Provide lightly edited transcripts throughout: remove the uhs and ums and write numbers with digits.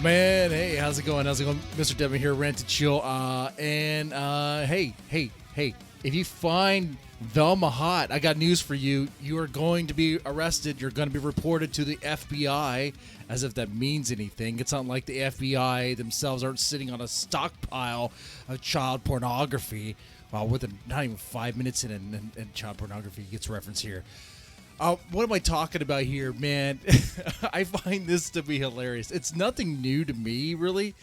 Man, hey, how's it going? Mr. Devin here, Rant and Chill. Hey, if you find Velma hot, I got news for you. You are going to be arrested. You're going to be reported to the FBI, as if that means anything. It's not like the FBI themselves aren't sitting on a stockpile of child pornography. Well, not even 5 minutes in, and child pornography gets referenced here. What am I talking about here, man? I find this to be hilarious. It's nothing new to me, really,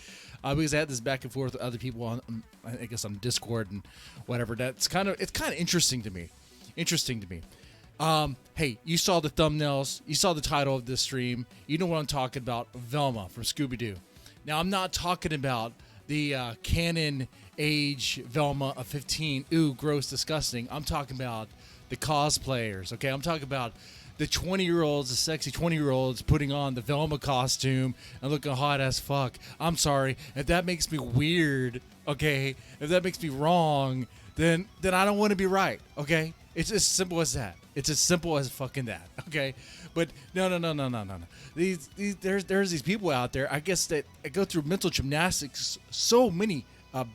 because I had this back and forth with other people on, I guess, on Discord and whatever. It's kind of interesting to me. Hey, you saw the thumbnails. You saw the title of this stream. You know what I'm talking about. Velma from Scooby-Doo. Now, I'm not talking about the canon age Velma of 15. Ooh, gross, disgusting. I'm talking about the cosplayers, okay? I'm talking about the 20-year-olds, the sexy 20-year-olds putting on the Velma costume and looking hot as fuck. I'm sorry. If that makes me weird, okay? If that makes me wrong, then I don't want to be right, okay? It's as simple as that. It's as simple as fucking that, okay? But no. There's these people out there, I guess, that go through mental gymnastics, so many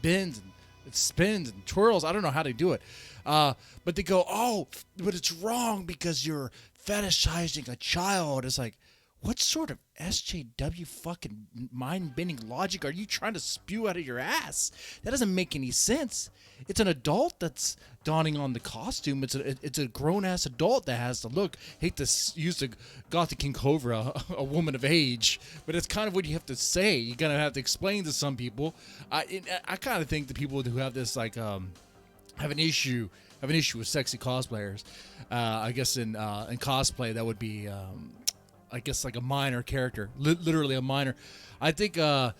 bends and spins and twirls. I don't know how they do it. But they go, oh, but it's wrong because you're fetishizing a child. It's like, what sort of SJW fucking mind-bending logic are you trying to spew out of your ass? That doesn't make any sense. It's an adult that's donning on the costume. It's a grown-ass adult that has to look. Hate to use the Gothic King Cobra, a woman of age, but it's kind of what you have to say. You're gonna have to explain to some people. I kind of think the people who have this have an issue with sexy cosplayers. I guess in cosplay that would be I guess like a minor character, literally a minor. I think they're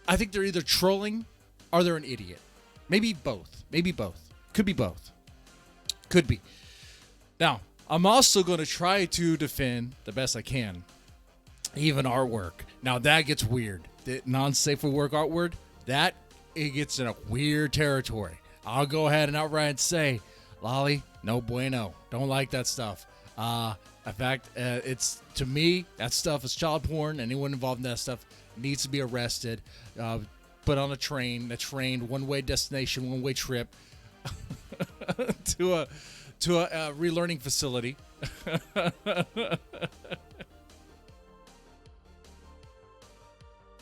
either trolling or they're an idiot. Maybe both. Could be both. Could be. Now, I'm also going to try to defend the best I can even artwork. Now that gets weird. The non-safe for work artwork, it gets in a weird territory. I'll go ahead and outright say, Lolly, no bueno. Don't like that stuff. In fact, it's, to me, that stuff is child porn. Anyone involved in that stuff needs to be arrested, put on a one-way destination, one-way trip to a relearning facility.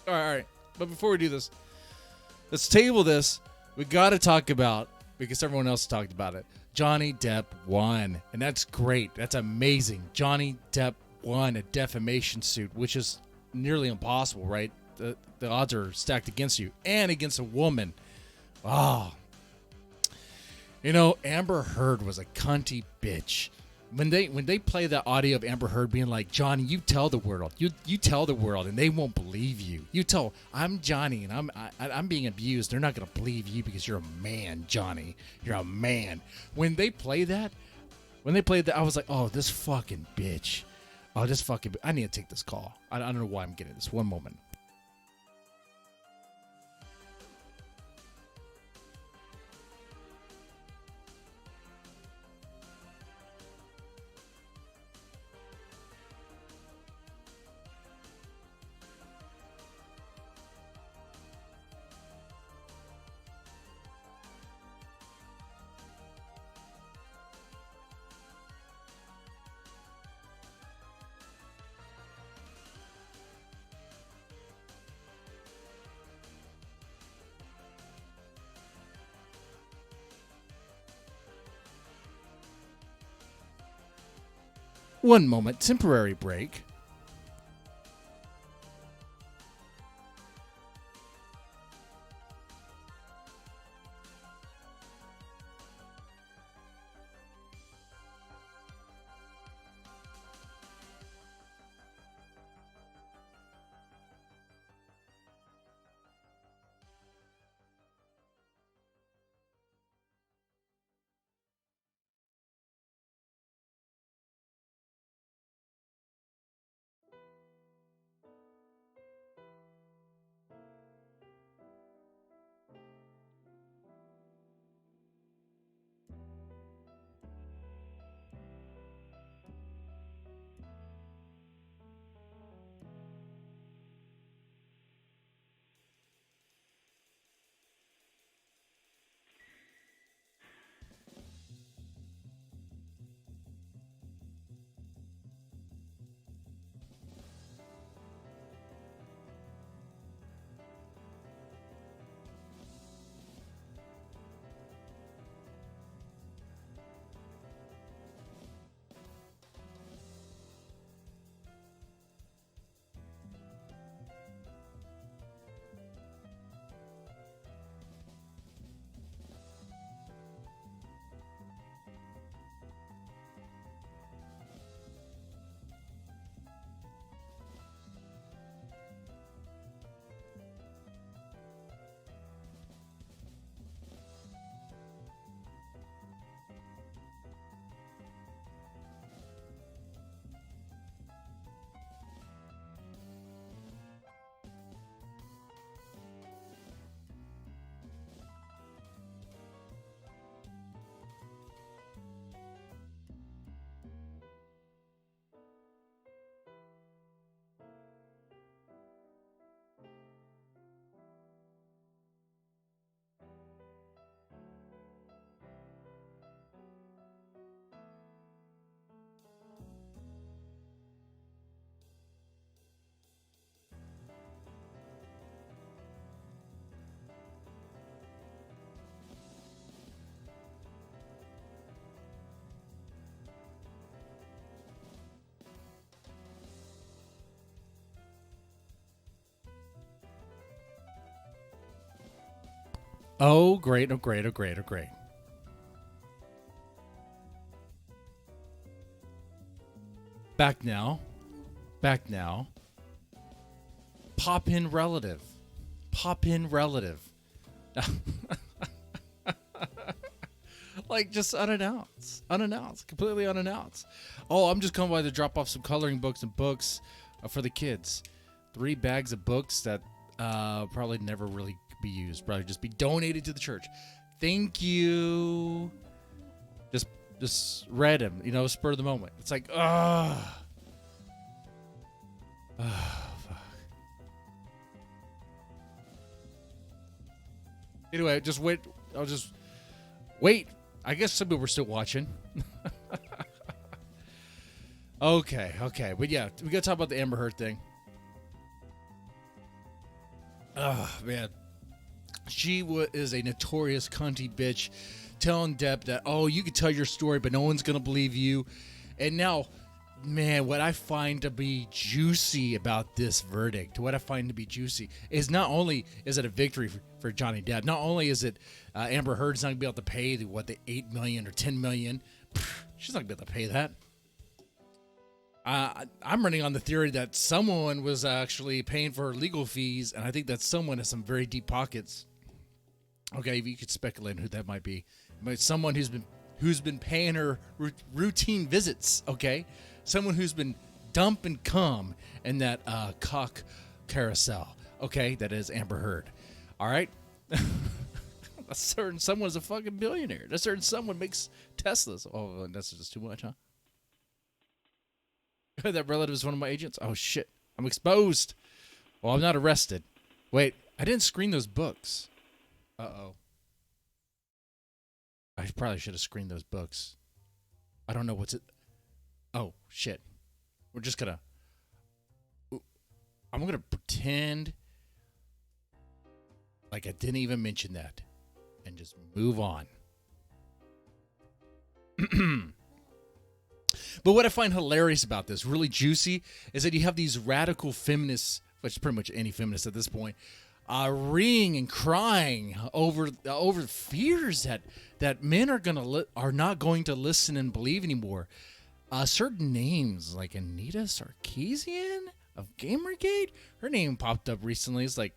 All right. But before we do this, let's table this. We got to talk about, because everyone else talked about it, Johnny Depp won. And that's great. That's amazing. Johnny Depp won a defamation suit, which is nearly impossible, right? The odds are stacked against you and against a woman. Oh. You know, Amber Heard was a cunty bitch. When they play that audio of Amber Heard being like, Johnny, you tell the world, you tell the world, and they won't believe you. You tell, I'm Johnny, and I'm being abused. They're not gonna believe you because you're a man, Johnny. You're a man. When they played that, I was like, oh, this fucking bitch. Oh, this fucking. I need to take this call. I don't know why I'm getting this. One moment. One moment. Temporary break. Oh, great. Oh, great. Oh, great. Oh, great. Back now. Back now. Pop in relative. Pop in relative. Like just unannounced. Unannounced. Completely unannounced. Oh, I'm just coming by to drop off some coloring books and books for the kids. 3 bags of books that probably never really be used. Probably just be donated to the church. Thank you. Just read them, you know, spur of the moment. It's like, fuck. Anyway, just wait. I'll just wait. I guess some people were still watching. Okay. But yeah, we got to talk about the Amber Heard thing. Oh, man. She is a notorious cunty bitch telling Depp that, oh, you can tell your story, but no one's going to believe you. And now, man, what I find to be juicy about this verdict, what I find to be juicy is not only is it a victory for Johnny Depp, not only is it Amber Heard's not going to be able to pay the $8 million or $10 million. She's not going to be able to pay that. I'm running on the theory that someone was actually paying for her legal fees, and I think that someone has some very deep pockets. Okay, you could speculate who that might be. But someone who's been paying her routine visits. Okay, someone who's been dumping cum in that cock carousel. Okay, that is Amber Heard. All right. A certain someone's a fucking billionaire. A certain someone makes Teslas. Oh, that's just too much, huh? That relative is one of my agents. Oh shit, I'm exposed. Well, I'm not arrested. Wait, I didn't screen those books. Uh-oh. I probably should have screened those books. I don't know what's it. Oh shit. We're just gonna. I'm gonna pretend like I didn't even mention that, and just move on. But what I find hilarious about this, really juicy, is that you have these radical feminists, which is pretty much any feminist at this point, reeing and crying over fears that men are not going to listen and believe anymore. Certain names like Anita Sarkeesian of Gamergate, her name popped up recently. It's like,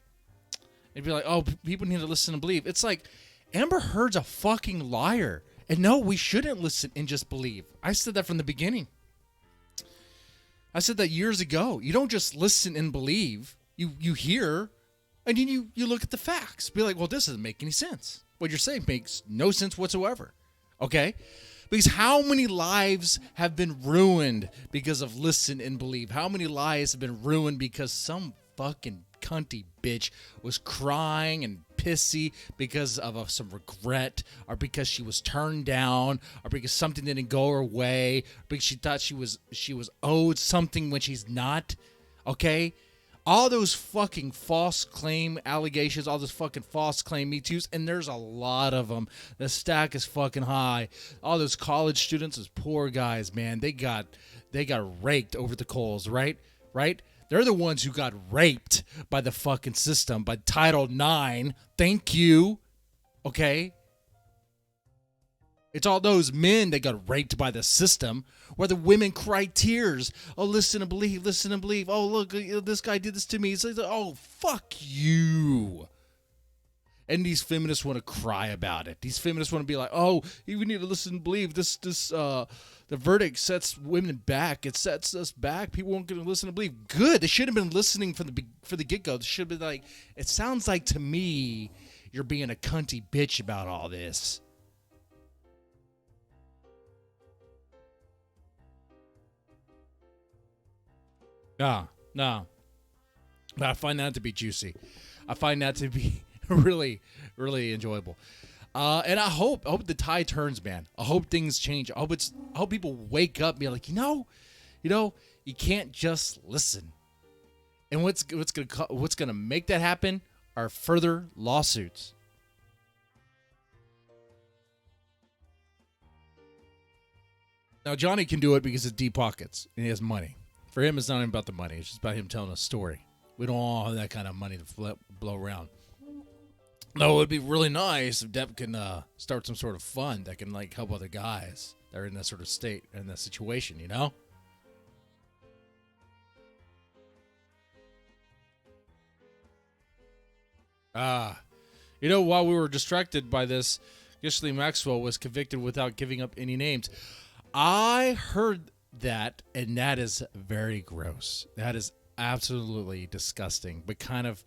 it'd be like, oh, people need to listen and believe. It's like, Amber Heard's a fucking liar. And no, we shouldn't listen and just believe. I said that from the beginning. I said that years ago. You don't just listen and believe. You hear, and then you look at the facts. Be like, well, this doesn't make any sense. What you're saying makes no sense whatsoever. Okay? Because how many lives have been ruined because of listen and believe? How many lives have been ruined because some fucking cunty bitch was crying and pissy because of some regret, or because she was turned down, or because something didn't go her way, or because she thought she was owed something when she's not. Okay? All those fucking false claim allegations, all those fucking false claim Me Too's, and there's a lot of them. The stack is fucking high. All those college students, those poor guys, man, they got raked over the coals, right? Right? They're the ones who got raped by the fucking system, by Title IX. Thank you. Okay? It's all those men that got raped by the system, where the women cry tears. Oh, listen and believe, listen and believe. Oh, look, this guy did this to me. It's like, oh, fuck you. And these feminists want to cry about it. These feminists want to be like, oh, we need to listen and believe. The verdict sets women back. It sets us back. People won't get to listen and believe. Good. They should have been listening for the get-go. They should have been like, it sounds like to me you're being a cunty bitch about all this. No. But I find that to be juicy. I find that to be really, really enjoyable. And I hope the tide turns, man. I hope things change. I hope people wake up and be like, you know, you can't just listen. And what's gonna make that happen are further lawsuits. Now Johnny can do it because of deep pockets and he has money. For him, it's not even about the money. It's just about him telling a story. We don't all have that kind of money to blow around. No, it'd be really nice if Depp can start some sort of fund that can like help other guys that are in that sort of state in that situation. You know? Ah, while we were distracted by this, Ghislaine Maxwell was convicted without giving up any names. I heard that, and that is very gross. That is absolutely disgusting, but kind of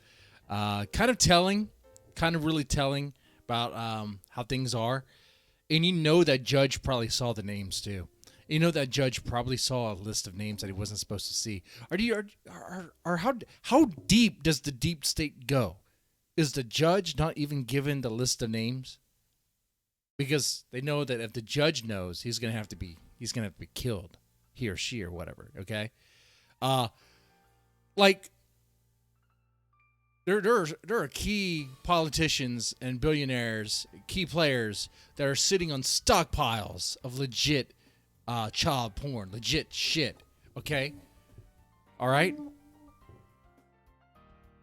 telling, kind of really telling about how things are. And that judge probably saw the names too. That judge probably saw a list of names that he wasn't supposed to see. How deep does the deep state go? Is the judge not even given the list of names? Because they know that if the judge knows, he's gonna have to be killed, he or she or whatever. Okay, like there are key politicians and billionaires, key players that are sitting on stockpiles of legit child porn, legit shit. Okay, all right.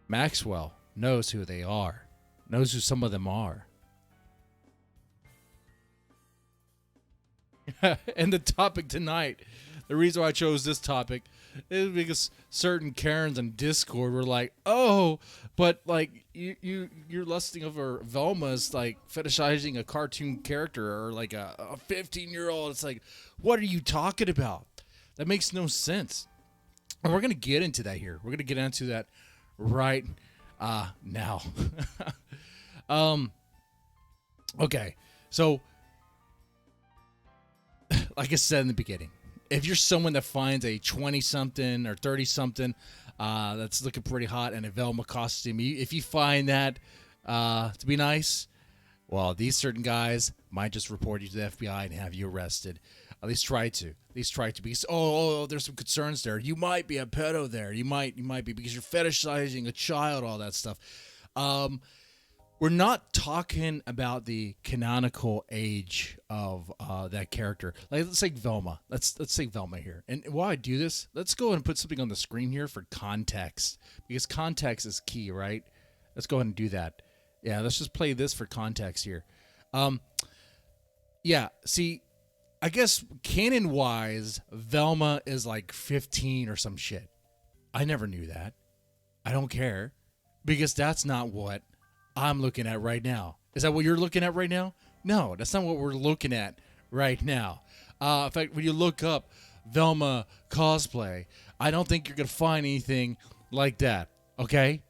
Maxwell knows who they are, knows who some of them are. And the topic tonight, the reason why I chose this topic is because certain Karens on Discord were like, "Oh, but like you're lusting over Velma's like fetishizing a cartoon character or like a 15-year-old." It's like, what are you talking about? That makes no sense. And we're gonna get into that here. We're gonna get into that right now. Okay, so. Like I said in the beginning, if you're someone that finds a 20-something or 30-something that's looking pretty hot in a Velma costume, if you find that to be nice, well, these certain guys might just report you to the FBI and have you arrested. At least try to. Because there's some concerns there. You might be a pedo there. You might be because you're fetishizing a child. All that stuff. We're not talking about the canonical age of that character. Like, let's take Velma. Let's take Velma here. And while I do this, let's go ahead and put something on the screen here for context, because context is key, right? Let's go ahead and do that. Yeah, let's just play this for context here. Yeah, see, I guess canon-wise, Velma is like 15 or some shit. I never knew that. I don't care, because that's not what I'm looking at right now. Is that what you're looking at right now? No, that's not what we're looking at right now. In fact, when you look up Velma cosplay, I don't think you're going to find anything like that. Okay?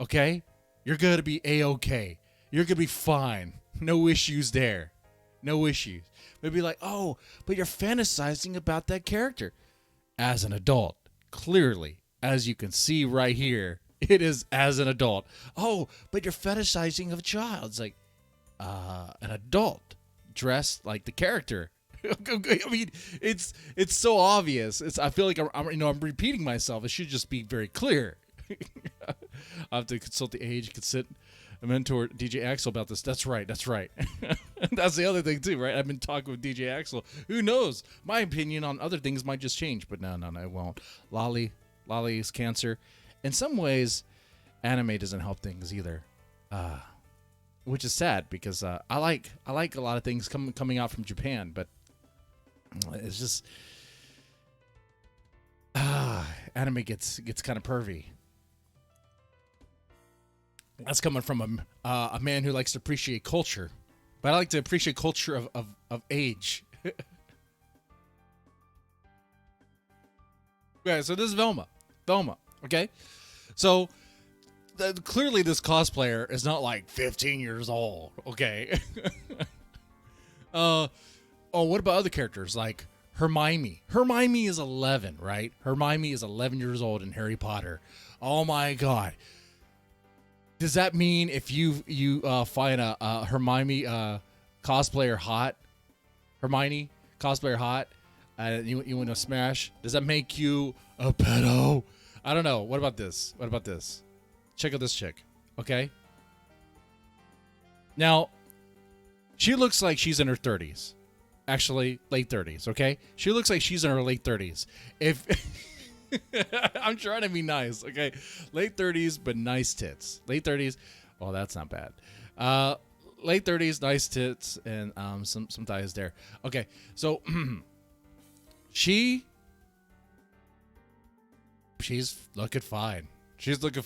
Okay? You're going to be A-okay. You're going to be fine. No issues there. No issues. Maybe like, oh, but you're fantasizing about that character. As an adult, clearly, as you can see right here, it is as an adult. Oh, but you're fetishizing of a child. It's like, an adult dressed like the character. I mean, it's so obvious. I feel like I'm repeating myself. It should just be very clear. I have to consult the age, consent, a mentor, DJ Axel, about this. That's right. That's the other thing too, right? I've been talking with DJ Axel. Who knows? My opinion on other things might just change, but no, it won't. Lolly's cancer. In some ways, anime doesn't help things either, which is sad because I like a lot of things coming out from Japan, but it's just anime gets kind of pervy. That's coming from a man who likes to appreciate culture, but I like to appreciate culture of age. Okay, so this is Velma. Okay, so clearly this cosplayer is not like 15 years old. Okay. What about other characters like Hermione? Hermione is 11, right? Hermione is 11 years old in Harry Potter. Oh my God. Does that mean if you find a Hermione cosplayer hot, you want to smash? Does that make you a pedo? I don't know. What about this? Check out this chick. Okay. Now, she looks like she's in her 30s. Actually, late 30s. Okay. She looks like she's in her late 30s. If I'm trying to be nice. Okay. Late 30s, but nice tits. Late 30s. Well, that's not bad. Uh, late 30s, nice tits, and some thighs there. Okay, so she she's looking fine. She's looking.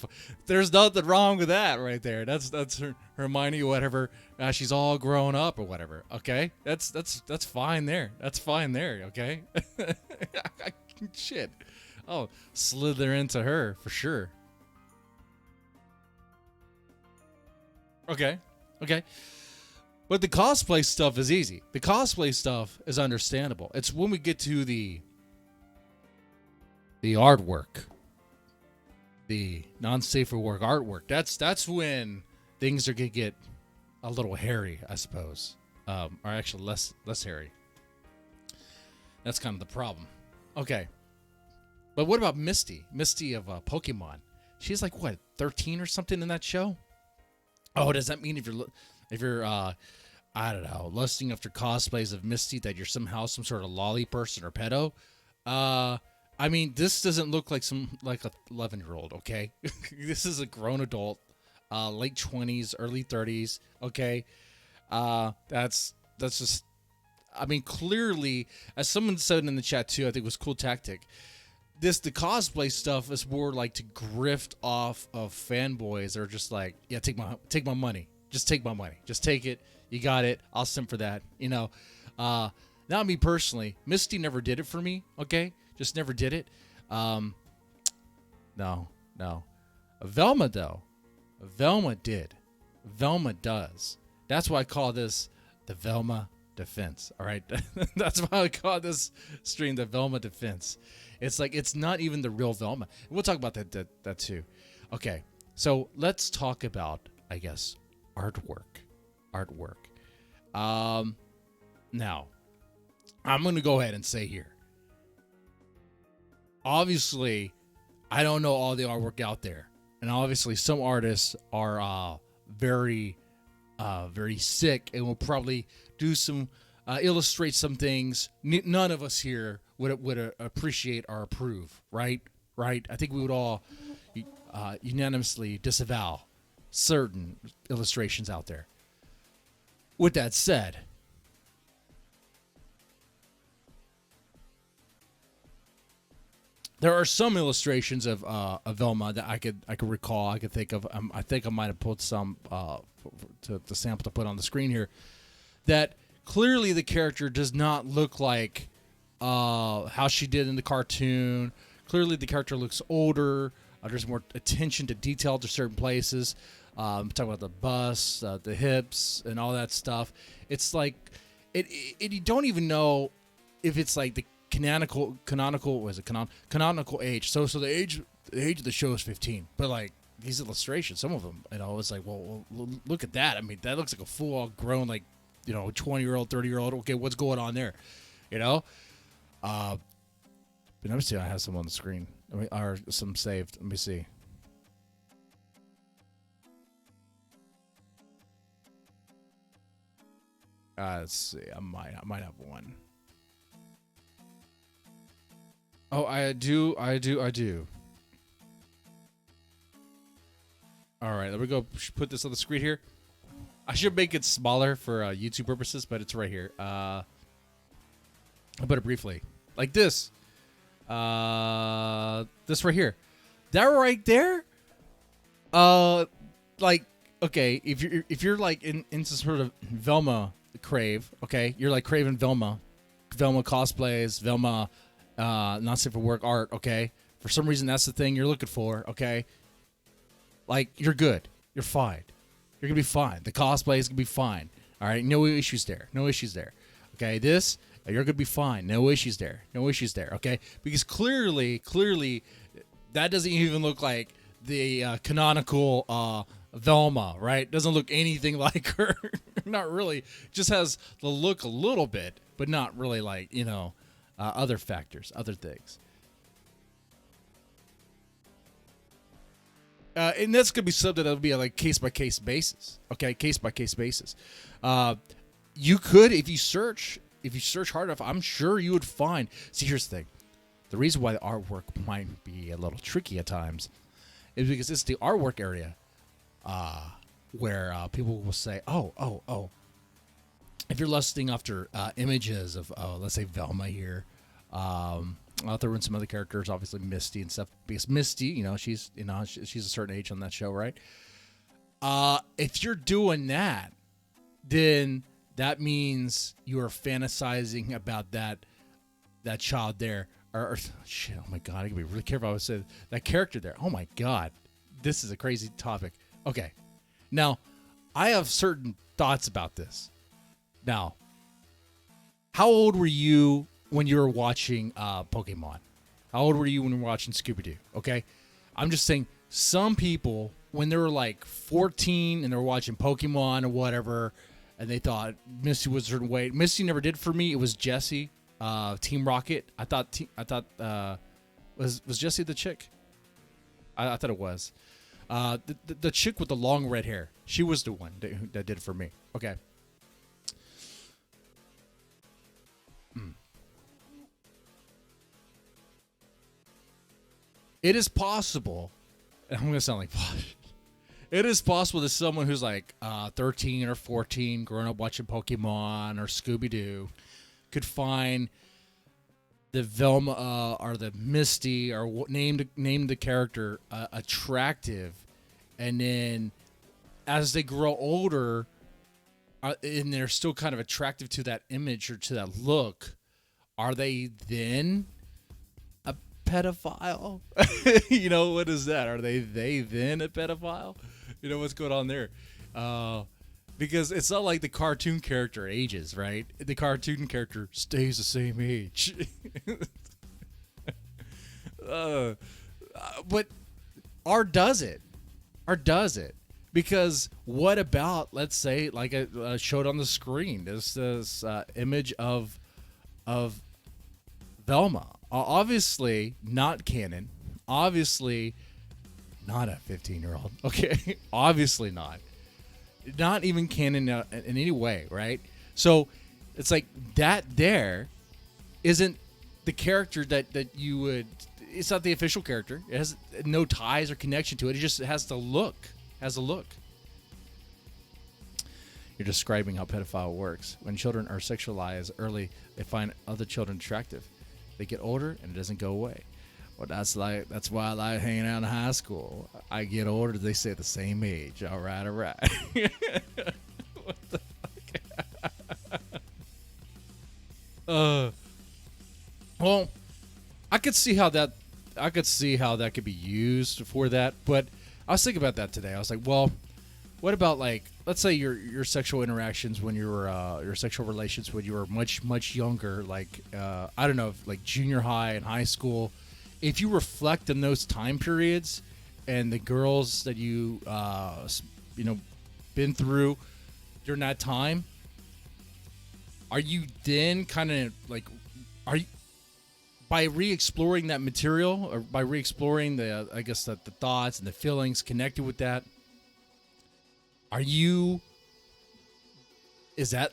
There's nothing wrong with that right there. That's her Hermione or whatever. She's all grown up or whatever. Okay, that's fine there. That's fine there. Okay. Shit. Oh, slither into her for sure. Okay. Okay. But the cosplay stuff is easy. The cosplay stuff is understandable. It's when we get to the artwork, the non-safe for work artwork. That's when things are gonna get a little hairy, I suppose, or actually less hairy. That's kind of the problem. Okay, but what about Misty? Misty of Pokemon. She's like what, 13 or something in that show? Oh, does that mean if you're I don't know, lusting after cosplays of Misty that you're somehow some sort of lolly person or pedo? I mean, this doesn't look like a 11-year-old, okay? This is a grown adult, late 20s, early 30s, okay? That's just, I mean, clearly, as someone said in the chat too, I think it was Cool Tactic, the cosplay stuff is more like to grift off of fanboys that are just like, yeah, take my money. Just take my money. Just take it. You got it. I'll simp for that. You know, not me personally. Misty never did it for me, okay? Just never did it. No. Velma, though. Velma did. Velma does. That's why I call this the Velma defense. All right? That's why I call this stream the Velma defense. It's like, it's not even the real Velma. We'll talk about that too. Okay. So let's talk about, I guess, artwork. Now, I'm going to go ahead and say here, obviously, I don't know all the artwork out there. And obviously, some artists are very sick and will probably do some, illustrate some things none of us here would appreciate or approve, right? Right? I think we would all unanimously disavow certain illustrations out there. With that said, there are some illustrations of Velma that I could recall. I could think of. I think I might have pulled some to sample to put on the screen here. That clearly the character does not look like how she did in the cartoon. Clearly the character looks older. There's more attention to detail to certain places. I'm talking about the bust, the hips, and all that stuff. It's like you don't even know if it's like the canonical age. So the age of the show is 15, but like these illustrations, some of them, it's like, well, look at that. I mean, that looks like a full grown, like, 20-year-old, 30-year-old. Okay, what's going on there? But let me see. I have some on the screen. Or some saved. Let me see. Let's see. I might have one. Oh, I do. All right, let me go put this on the screen here. I should make it smaller for YouTube purposes, but it's right here. I'll put it briefly. Like this. This right here. That right there? Like, okay, if you're like in some sort of Velma crave, okay? You're like craving Velma cosplays, Velma not safe for work art, okay? For some reason that's the thing you're looking for, okay? Like, you're good. You're fine. You're gonna be fine. The cosplay is gonna be fine. All right, no issues there. Okay, this, you're gonna be fine. No issues there. Okay, because clearly, that doesn't even look like the canonical Velma, right? Doesn't look anything like her. Not really. Just has the look a little bit, but not really like other factors, other things. And that's gonna be something that'll be a like case by case basis. Okay, case by case basis. You could, if you search hard enough, I'm sure you would find. See, here's the thing: the reason why the artwork might be a little tricky at times is because it's the artwork area. where people will say, oh, if you're lusting after images of, let's say Velma here, I'll throw in some other characters, obviously Misty and stuff, because Misty, she's a certain age on that show, right? If you're doing that, then that means you are fantasizing about that child there, or shit. Oh my god, I gotta be really careful. I would say that character there. Oh my god, this is a crazy topic. Okay, now I have certain thoughts about this. Now, how old were you when you were watching Pokemon? How old were you when you were watching Scooby-Doo? Okay, I'm just saying, some people, when they were like 14 and they were watching Pokemon or whatever, and they thought Misty was a certain way. Misty never did for me. It was Jessie, Team Rocket. I thought was Jessie the chick? I thought it was. The chick with the long red hair. She was the one that did it for me. Okay. It is possible. I'm going to sound like Bosh. It is possible that someone who's like 13 or 14, growing up watching Pokemon or Scooby-Doo, could find the Velma or the Misty or name the character attractive, and then as they grow older, and they're still kind of attractive to that image or to that look, are they then a pedophile? What is that? Are they then a pedophile? What's going on there? Because it's not like the cartoon character ages, right? The cartoon character stays the same age. But or does it? Because what about, let's say, like I showed on the screen, this image of Velma. Obviously not canon. Obviously not a 15-year-old. Okay, obviously not. Not even canon in any way, right? So it's like that there isn't the character that you would. It's not the official character. It has no ties or connection to it. It just has the look. Has a look. You're describing how pedophile works. When children are sexualized early, they find other children attractive. They get older and it doesn't go away. Well, that's why I like hanging out in high school. I get older, they stay the same age. All right. What the fuck? Well, I could see how that could be used for that, but I was thinking about that today. I was like, well, what about, like, let's say your sexual interactions when you were your sexual relations when you were much younger, like I don't know, like junior high and high school. If you reflect on those time periods and the girls that you been through during that time, are you then kind of like, are you, by re-exploring that material or by re-exploring the thoughts and the feelings connected with that, is that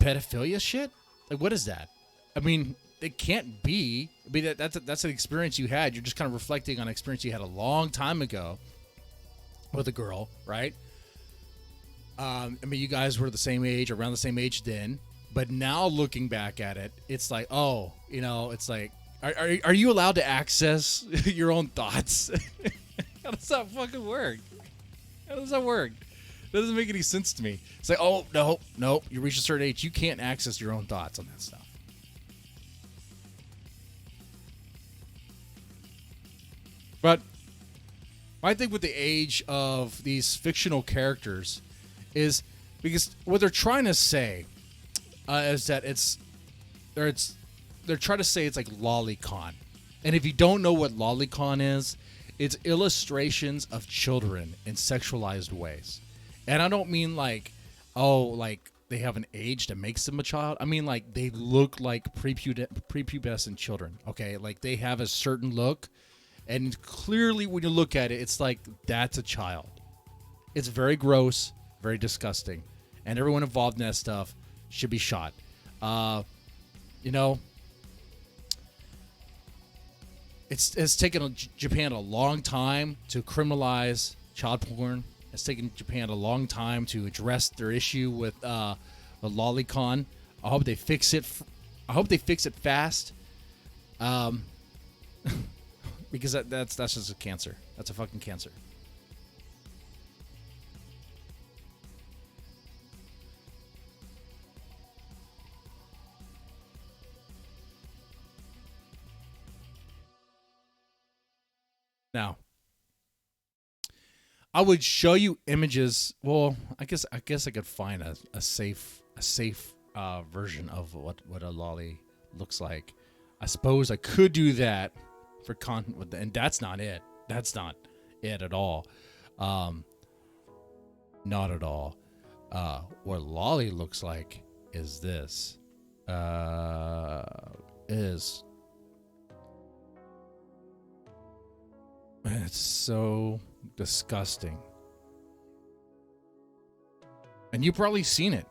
pedophilia shit? Like, what is that? I mean, it can't be. I mean, that's an experience you had. You're just kind of reflecting on an experience you had a long time ago with a girl, right? I mean, you guys were the same age, around the same age then. But now looking back at it, it's like, it's like, are you allowed to access your own thoughts? How does that fucking work? How does that work? That doesn't make any sense to me. It's like, oh, no, you reach a certain age, you can't access your own thoughts on that stuff. But my thing with the age of these fictional characters is because what they're trying to say is that they're trying to say it's like lolicon. And if you don't know what lolicon is, it's illustrations of children in sexualized ways. And I don't mean like, like they have an age that makes them a child. I mean like they look like prepubescent children, okay? Like they have a certain look, and clearly when you look at it, it's like that's a child. It's very gross, very disgusting, and everyone involved in that stuff should be shot. It's taken Japan a long time to criminalize child porn It's taken Japan a long time to address their issue with the lolicon. I hope they fix it. I hope they fix it fast. Because that's just a cancer. That's a fucking cancer. Now, I would show you images. Well, I guess I could find a safe version of what a lolly looks like. I suppose I could do that for content with and that's not it. That's not it at all. Not at all. What lolly looks like is this. It's so disgusting. And you've probably seen it.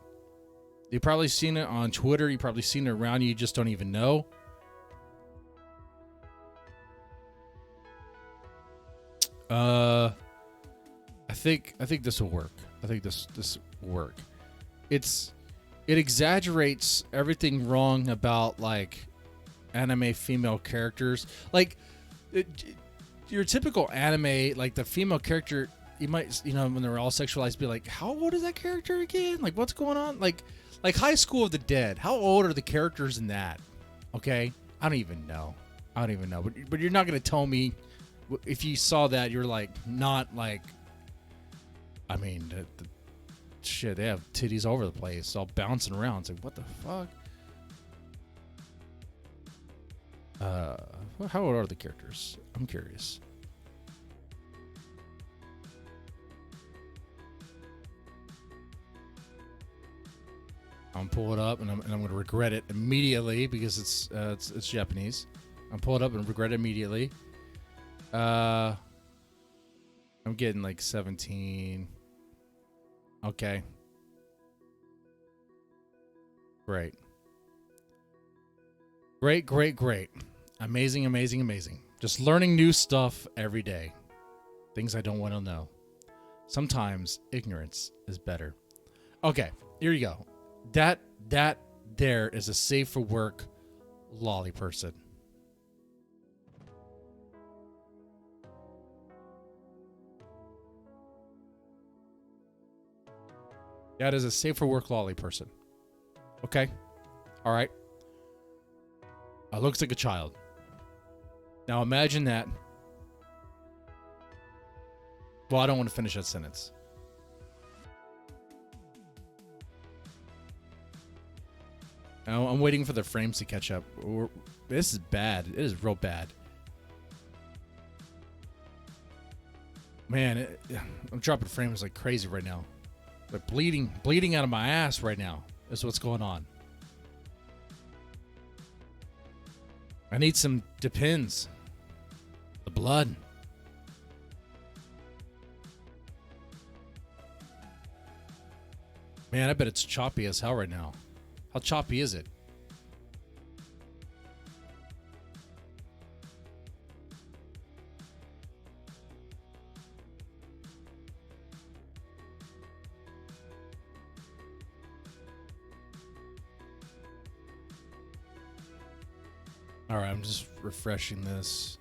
You've probably seen it on Twitter. You've probably seen it around you. You just don't even know. I think this will work. I think this will work. It exaggerates everything wrong about like anime female characters. Like your typical anime, like the female character, you might, when they're all sexualized, be like, how old is that character again? Like, what's going on? Like High School of the Dead. How old are the characters in that? Okay, I don't even know. But you're not gonna tell me if you saw that. You're like not like. I mean, shit. They have titties all over the place, all bouncing around. It's like, what the fuck? How old are the characters? I'm curious. I'm pull it up and I'm going to regret it immediately because it's Japanese. I'm pull it up and regret it immediately. I'm getting like 17. Okay. Great. Great. Amazing. Just learning new stuff every day. Things I don't want to know. Sometimes ignorance is better. Okay, here you go. That there is a safe for work lolly person. That is a safe for work lolly person. Okay. All right. Looks like a child. Now imagine that. Well, I don't want to finish that sentence. Now, I'm waiting for the frames to catch up. This is bad. It is real bad. Man, I'm dropping frames like crazy right now. Like bleeding out of my ass right now. That's what's going on. I need some Depends. The blood. Man, I bet it's choppy as hell right now. How choppy is it? All right, I'm just refreshing this.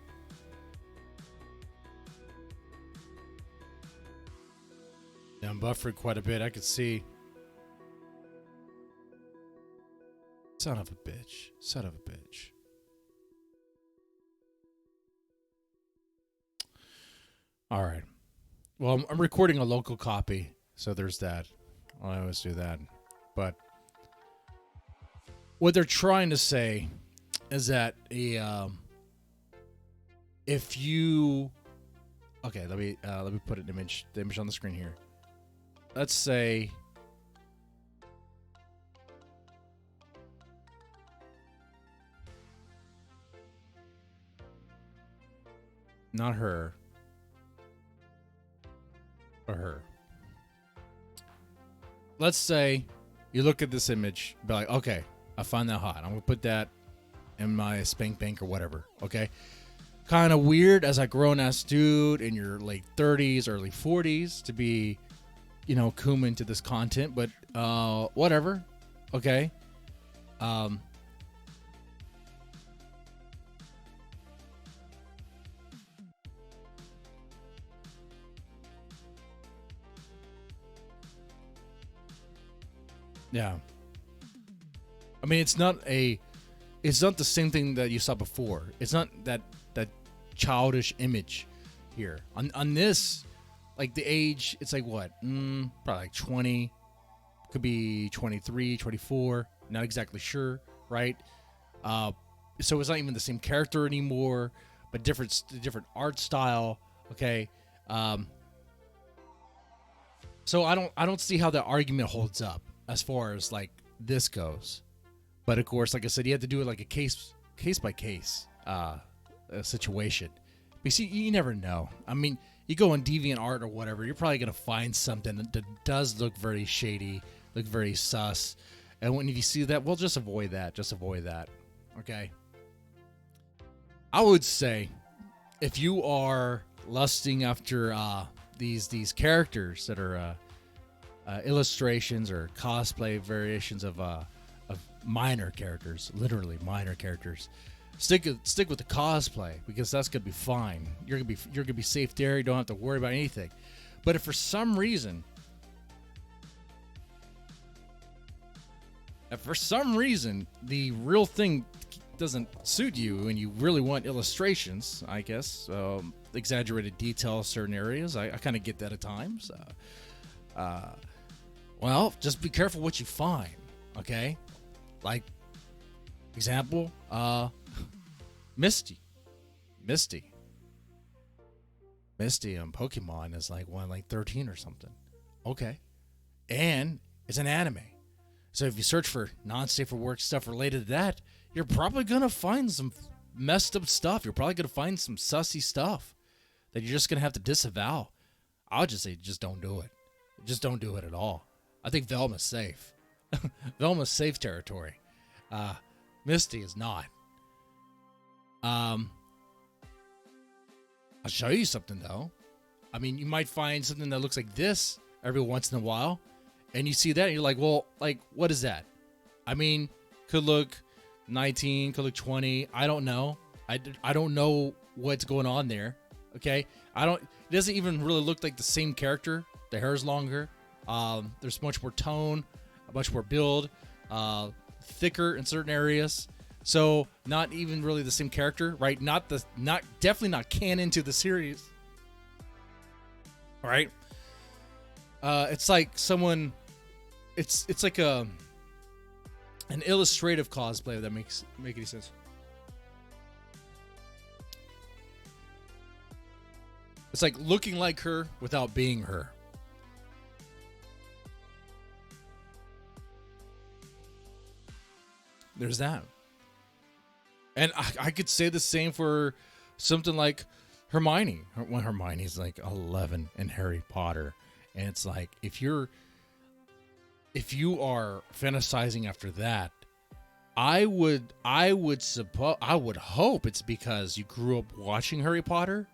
Yeah, I'm buffering quite a bit. I could see. Son of a bitch. All right. Well, I'm recording a local copy, so there's that. I always do that. But what they're trying to say is that if you okay, let me put the image on the screen here. Let's say not her or her. Let's say you look at this image, be like, okay, I find that hot. I'm gonna put that in my spank bank or whatever. Okay. kind of weird as a grown ass dude in your late 30s, early 40s to be, come into this content, but whatever. Okay. Yeah. I mean, it's not the same thing that you saw before. It's not that childish image here. On this, like the age, it's like what? Probably like 20. Could be 23, 24. Not exactly sure, right? So it's not even the same character anymore, but different art style. Okay. So I don't see how that argument holds up as far as like this goes. But of course, like I said, you have to do it like a case by case situation. But you see, you never know. I mean, you go on DeviantArt or whatever, you're probably gonna find something that does look very shady, look very sus. And when you see that, well, just avoid that. Just avoid that. Okay. I would say, if you are lusting after these characters that are illustrations or cosplay variations of minor characters, literally minor characters, stick with the cosplay, because that's gonna be fine. You're gonna be safe there. You don't have to worry about anything. But if for some reason the real thing doesn't suit you and you really want illustrations, I guess, exaggerated details, certain areas, I kind of get that at times. Well, just be careful what you find, okay? Like, example, Misty on Pokemon is like 13 or something. Okay. And it's an anime. So if you search for non-safe for work stuff related to that, you're probably going to find some messed up stuff. You're probably going to find some sussy stuff that you're just going to have to disavow. I would just say, just don't do it. Just don't do it at all. I think Velma's safe. Velma's safe territory. Misty is not. I'll show you something though. I mean, you might find something that looks like this every once in a while, and you see that and you're like, well, like, what is that? I mean, could look 19, could look 20. I don't know. I don't know what's going on there. Okay. It doesn't even really look like the same character. The hair is longer. There's much more tone, much more build, thicker in certain areas. So not even really the same character, right? Definitely not canon to the series. All right. It's like someone, it's like an illustrative cosplay, if that make any sense. It's like looking like her without being her. There's that. And I could say the same for something like Hermione. When Hermione's like 11 in Harry Potter. And it's like, if you are fantasizing after that, I would hope it's because you grew up watching Harry Potter,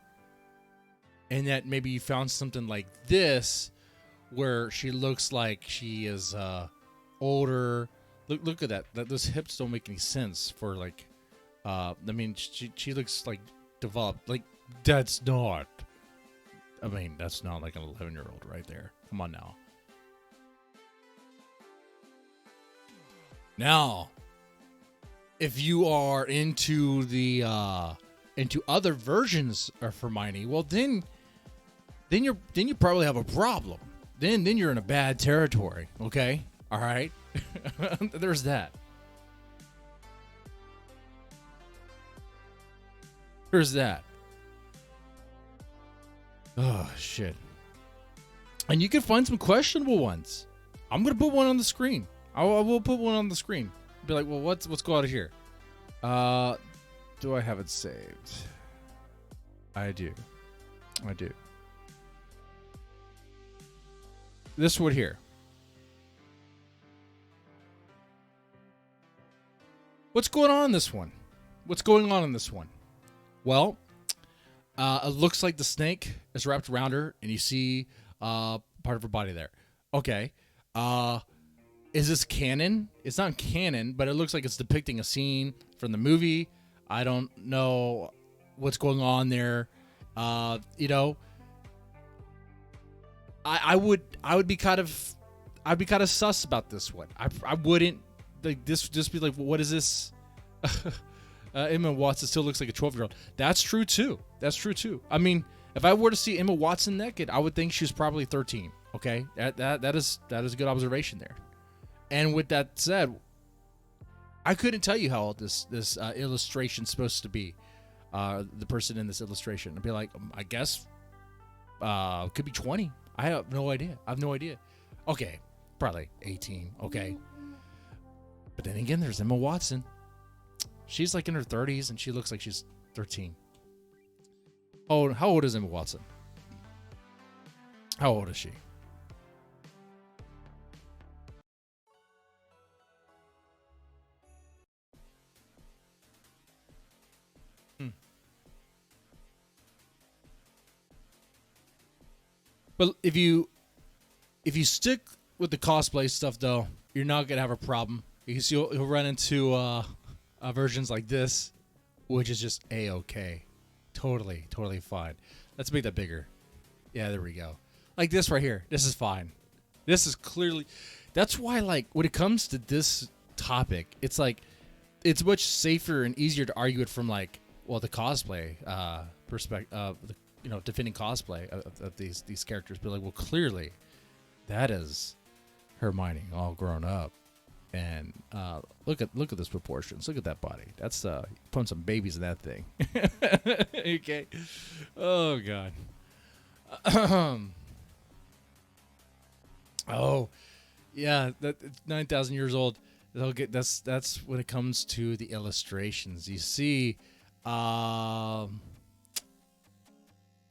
and that maybe you found something like this where she looks like she is older. Look at that. Those hips don't make any sense for like. I mean, she looks like developed. Like that's not like an 11-year-old right there. Come on now. Now, if you are into into other versions of Hermione, well then you probably have a problem. Then you're in a bad territory. Okay, all right. There's that. There's that. Oh shit. And you can find some questionable ones. I'm gonna put one on the screen. I will put one on the screen. Be like, well, what's going on here? Do I have it saved? I do. This one here. What's going on in this one? Well, It looks like the snake is wrapped around her, and you see part of her body there. Okay. Is this canon? It's not canon, but it looks like it's depicting a scene from the movie. I don't know what's going on there. You know, I would be kind of sus about this one. I wouldn't like this. Just be like, well, what is this? Emma Watson still looks like a 12-year-old. That's true too. I mean, if I were to see Emma Watson naked, I would think she was probably 13. Okay, that is a good observation there. And with that said, I couldn't tell you how old this illustration's supposed to be. The person in this illustration, I'd be like, I guess, could be 20. I have no idea. Okay, probably 18. Okay, but then again, there's Emma Watson. She's like in her 30s, and she looks like she's 13. Oh, how old is Emma Watson? How old is she? But if you stick with the cosplay stuff, though, you're not gonna have a problem because you'll run into versions like this, which is just a-okay, totally fine. Let's make that bigger. Yeah, there we go. Like this right here. This is fine. This is clearly. That's why, like, when it comes to this topic, it's like it's much safer and easier to argue it from like, well, the cosplay perspective, defending cosplay of these characters. But like, well, clearly, that is Hermione all grown up, and look at those proportions. Look at that body. That's putting some babies in that thing. Okay. Oh God. Oh, yeah. That 9,000 years old. That's when it comes to the illustrations. You see.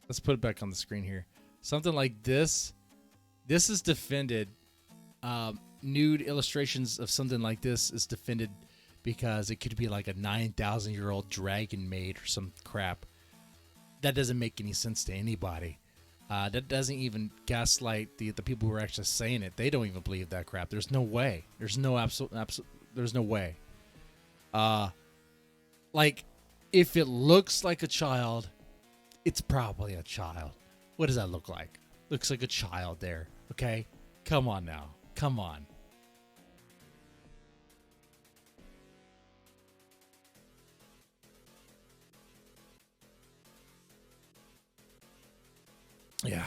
Let's put it back on the screen here. Something like this. This is defended. Nude illustrations of something like this is defended because it could be like a 9,000-year-old dragon maid or some crap. That doesn't make any sense to anybody. That doesn't even gaslight the people who are actually saying it. They don't even believe that crap. There's no way. There's no absolute. There's no way. Like, if it looks like a child, it's probably a child. What does that look like? Looks like a child there. Okay, come on now. Come on. Yeah.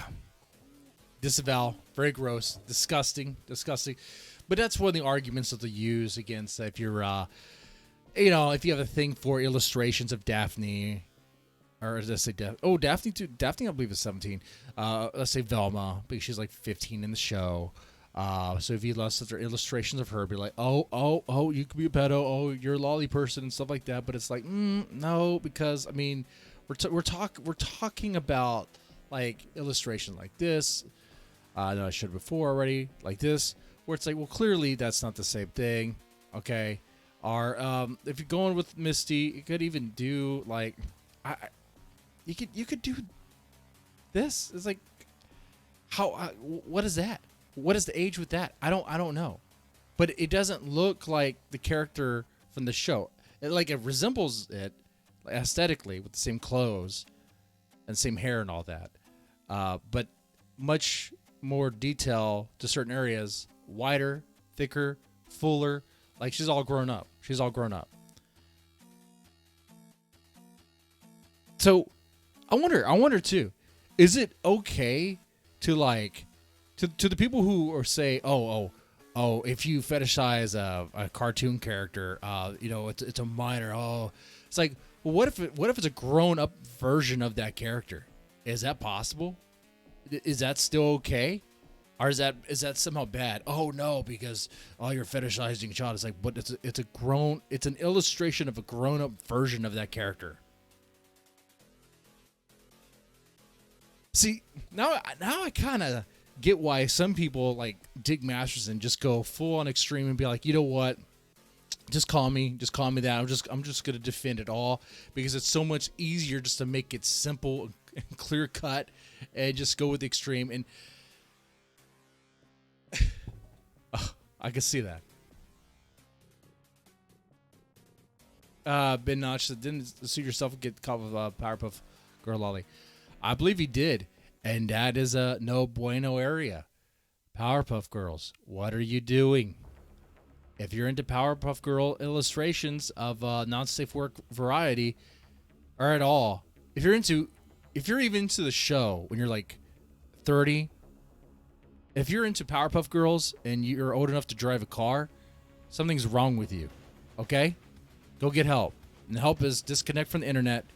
Disavow. Very gross. Disgusting. But that's one of the arguments that they use against if you're, if you have a thing for illustrations of Daphne, or let's say Daphne too. Daphne, I believe, is 17. Let's say Velma, because she's like 15 in the show. So if you lust their illustrations of her, be like, oh, you could be a pedo. Oh, you're a lolly person and stuff like that. But it's like, no, because I mean, we're talking about like illustration like this. I know I showed before already, like this, where it's like, well, clearly that's not the same thing. Okay. Or if you're going with Misty, you could even do like, you could do this. It's like, how? What is that? What is the age with that? I don't know, but it doesn't look like the character from the show. It resembles it aesthetically with the same clothes and same hair and all that, but much more detail to certain areas, wider, thicker, fuller. Like she's all grown up. So I wonder too, is it okay to like to the people who are say, oh, if you fetishize a cartoon character, it's a minor. Oh, it's like, well, what if it's a grown up version of that character? Is that possible? Is that still okay? Or is that somehow bad? Oh no, because you're fetishizing a child. It's like, but it's an illustration of a grown up version of that character. See, now I kind of get why some people like Dick Masterson just go full on extreme and be like, you know what? Just call me. Just call me that. I'm just gonna defend it all because it's so much easier just to make it simple and clear cut, and just go with the extreme. And I can see that. Ben Notch didn't suit yourself get caught with Powerpuff Girl lolly. I believe he did, and that is a no bueno area. Powerpuff Girls, what are you doing? If you're into Powerpuff Girl illustrations of non-safe work variety, or at all, if you're even into the show when you're like 30, if you're into Powerpuff Girls and you're old enough to drive a car, something's wrong with you. Okay? Go get help. And the help is disconnect from the internet,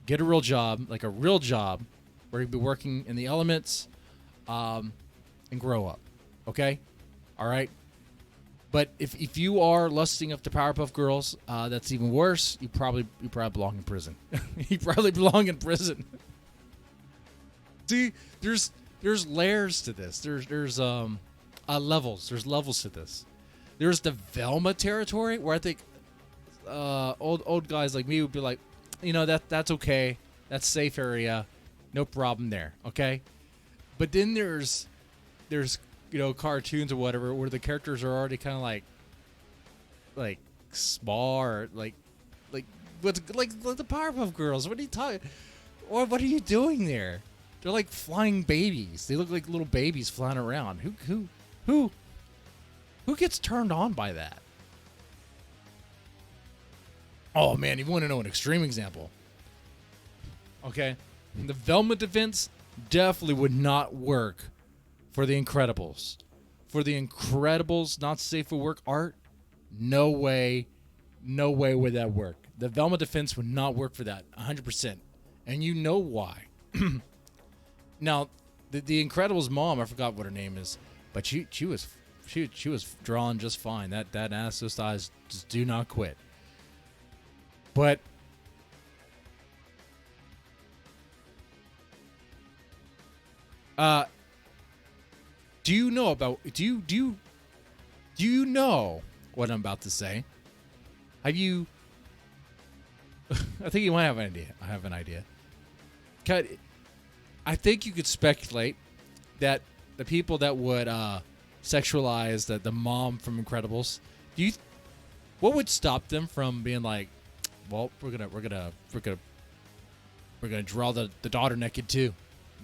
get a real job, like a real job, where you'll be working in the elements, and grow up. Okay? All right? But if you are lusting after Powerpuff Girls, that's even worse. You probably belong in prison. You probably belong in prison. See, there's layers to this. There's levels. There's levels to this. There's the Velma territory where I think old guys like me would be like, that's okay. That's safe area. No problem there. Okay. But then there's cartoons or whatever where the characters are already kind of like small or like the Powerpuff Girls. What are you talking? What are you doing there? They're like flying babies. They look like little babies flying around. Who gets turned on by that? Oh man, you want to know an extreme example? Okay, the Velma defense definitely would not work for the Incredibles. For the Incredibles, not safe for work art, no way would that work. The Velma defense would not work for that, 100%. And you know why. Now, the Incredibles mom, I forgot what her name is, but she was drawn just fine. That ass, those thighs just do not quit. But do you know what I'm about to say? Have you? I think you might have an idea. I have an idea. I think you could speculate that the people that would sexualize the mom from Incredibles, what would stop them from being like, well, we're gonna draw the daughter naked too.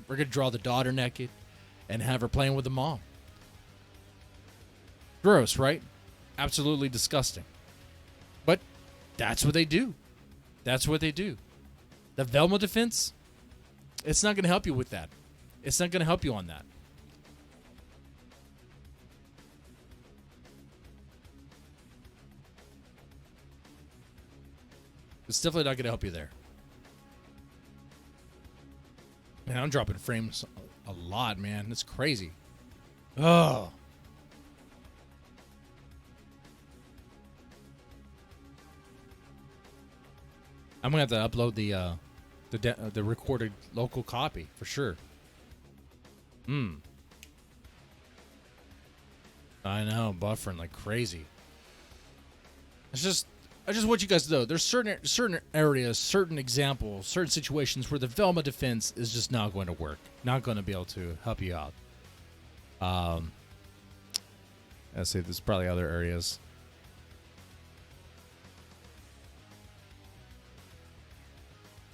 We're gonna draw the daughter naked and have her playing with the mom. Gross, right? Absolutely disgusting. But that's what they do. That's what they do. The Velma defense, it's not going to help you with that. It's not going to help you on that. It's definitely not going to help you there. Man, I'm dropping frames a lot, man. It's crazy. Oh. I'm gonna have to upload the recorded local copy for sure. I know, buffering like crazy. I just want you guys to know there's certain areas, certain examples, certain situations where the Velma defense is just not going to work, not going to be able to help you out. Let's see, there's probably other areas.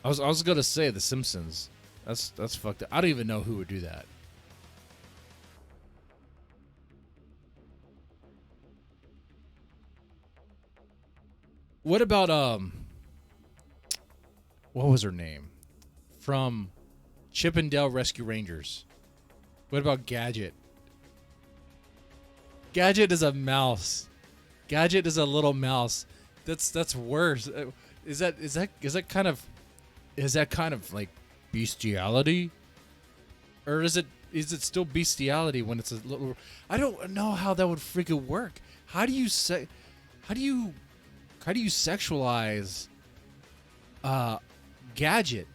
I was gonna say The Simpsons. That's fucked up. I don't even know who would do that. What about what was her name? From Chip and Dale Rescue Rangers. What about Gadget? Gadget is a mouse. Gadget is a little mouse. That's worse. Is that kind of like bestiality? Or is it still bestiality when it's a little? I don't know how that would freaking work. How do you sexualize Gadget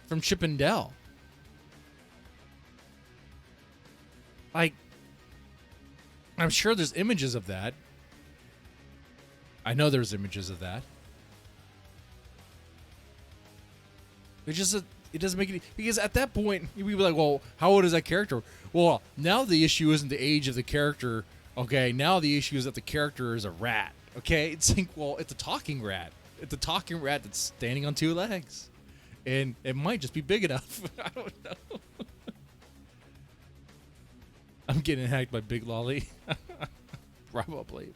from Chip and Dale? Like, I'm sure there's images of that. I know there's images of that. It doesn't make any, because at that point you'd be like, well, how old is that character? Well, now the issue isn't the age of the character. Okay, now the issue is that the character is a rat. Okay, it's like, well, it's a talking rat. It's a talking rat that's standing on two legs, and it might just be big enough. I don't know. I'm getting hacked by Big Lolly. Probably.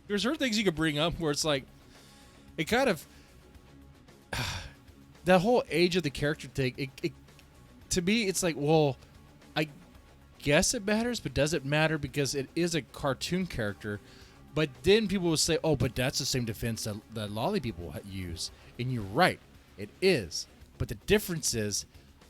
There's certain things you could bring up where it's like, it kind of, that whole age of the character thing, it to me, it's like, well, I guess it matters, but does it matter because it is a cartoon character? But then people will say, oh, but that's the same defense that lolly people use. And you're right, it is. But the difference is,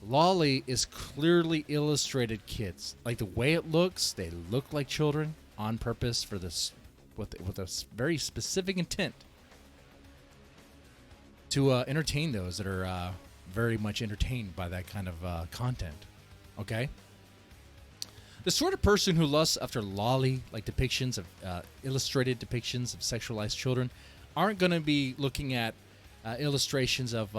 lolly is clearly illustrated kids. Like the way it looks, they look like children on purpose for this, with a very specific intent to entertain those that are very much entertained by that kind of content. Okay? The sort of person who lusts after lolly, like depictions of illustrated depictions of sexualized children, aren't going to be looking at illustrations of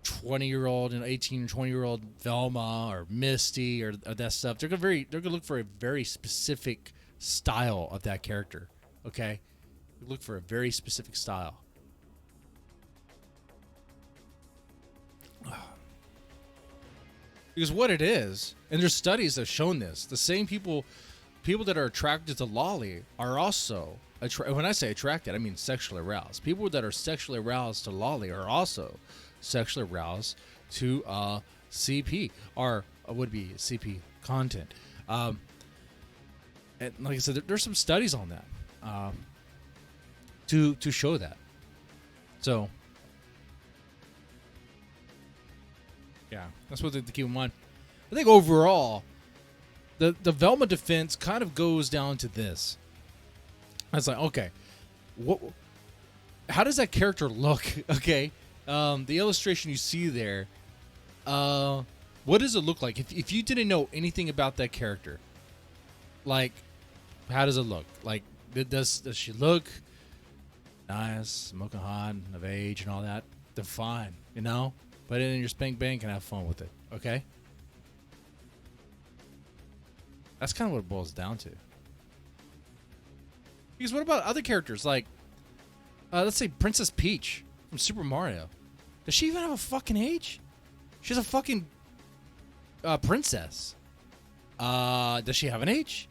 20-year-old and 18 and 20-year-old Velma or Misty or that stuff. They're gonna look for a very specific style of that character. Okay, look for a very specific style. Because what it is, and there's studies that have shown this, the same people that are attracted to lolly are also, when I say attracted, I mean sexually aroused. People that are sexually aroused to lolly are also sexually aroused to CP, or would be CP content. And like I said, there's some studies on that to show that. So yeah, that's what they keep in mind. I think overall, the Velma defense kind of goes down to this. It's like, okay, how does that character look? Okay, the illustration you see there, what does it look like? If you didn't know anything about that character, like, how does it look? Like, does she look nice, smoking hot, of age, and all that? Then fine, you know. Put it in your spank bank and have fun with it, okay? That's kind of what it boils down to. Because what about other characters? Like, let's say Princess Peach from Super Mario. Does she even have a fucking age? She's a fucking princess. Does she have an age?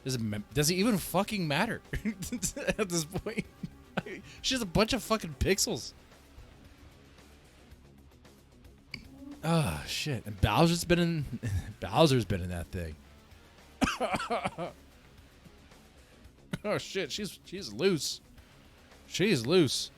Does it even fucking matter at this point? She has a bunch of fucking pixels. Oh shit! And Bowser's been in that thing. Oh shit! She's loose. She's loose.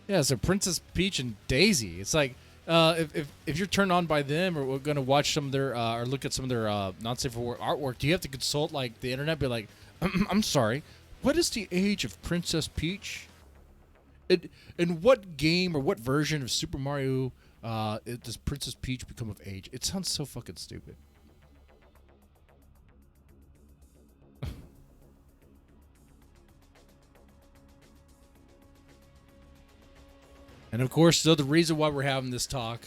Yeah, so Princess Peach and Daisy. It's like if you're turned on by them, or we're gonna watch some of their or look at some of their not safe for work artwork, do you have to consult like the internet? Be like, I'm sorry. What is the age of Princess Peach? In what game or what version of Super Mario does Princess Peach become of age? It sounds so fucking stupid. And of course, the reason why we're having this talk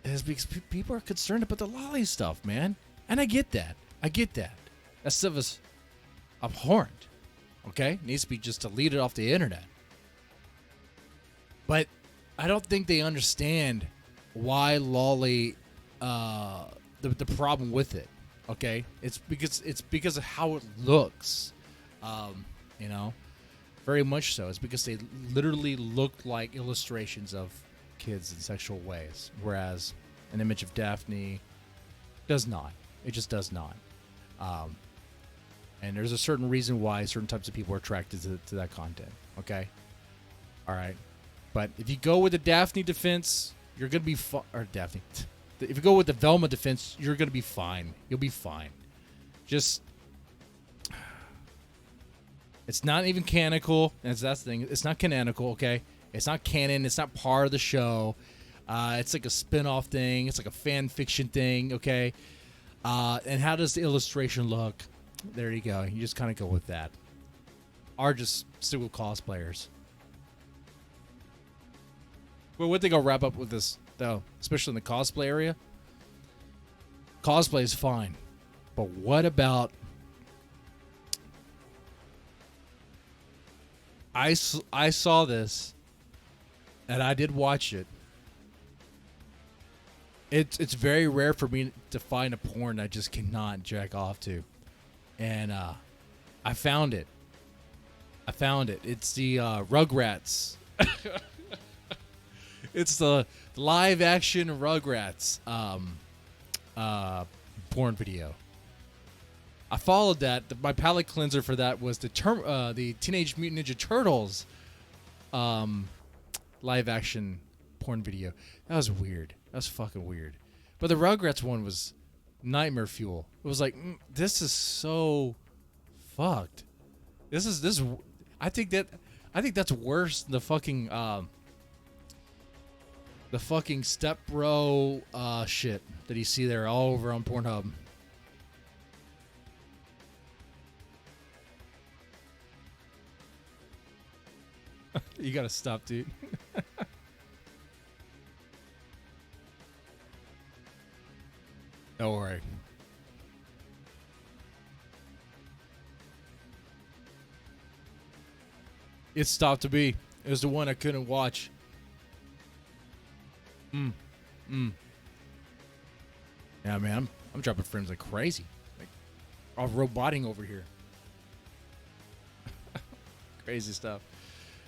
is because people are concerned about the lolly stuff, man. And I get that. That stuff is abhorrent. Okay? Needs to be just deleted off the internet. But I don't think they understand why lolly, the problem with it. Okay? It's because of how it looks. You know? Very much so. It's because they literally look like illustrations of kids in sexual ways. Whereas an image of Daphne does not. It just does not. And there's a certain reason why certain types of people are attracted to that content. Okay? All right. But if you go with the Daphne defense, you're going to be or Daphne. If you go with the Velma defense, you're going to be fine. You'll be fine. Just, it's not even canonical. That's the thing. It's not canonical, okay? It's not canon. It's not part of the show. It's like a spin-off thing. It's like a fan fiction thing, okay? And how does the illustration look? There you go. You just kind of go with that. Or just stick with cosplayers. Well, one thing I'll wrap up with this, though, especially in the cosplay area. Cosplay is fine. But what about... I saw this, and I did watch it. It's very rare for me to find a porn I just cannot jack off to. And I found it. It's the Rugrats. It's the live action Rugrats porn video. I followed that. My palate cleanser for that was the Teenage Mutant Ninja Turtles live action porn video. That was weird. That was fucking weird. But the Rugrats one was nightmare fuel. It was like, this is so fucked. This. I think that's worse than the fucking step bro shit that you see there all over on Pornhub. You gotta stop, dude. Don't worry. It stopped to be. It was the one I couldn't watch. Yeah, man, I'm dropping frames like crazy. Like, all roboting over here. Crazy stuff.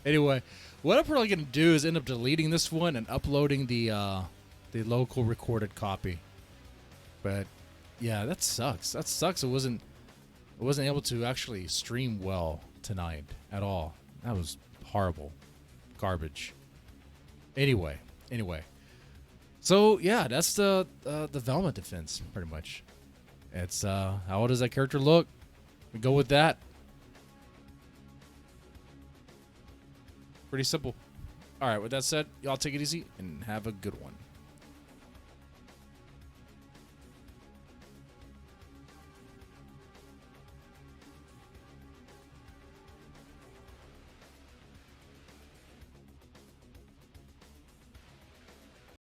Anyway, what I'm probably gonna do is end up deleting this one and uploading the local recorded copy. But yeah, that sucks. That sucks. I wasn't able to actually stream well tonight at all. That was horrible. Garbage. Anyway. So yeah, that's the Velma defense, pretty much. It's how does that character look? We go with that. Pretty simple. All right, with that said, y'all take it easy and have a good one.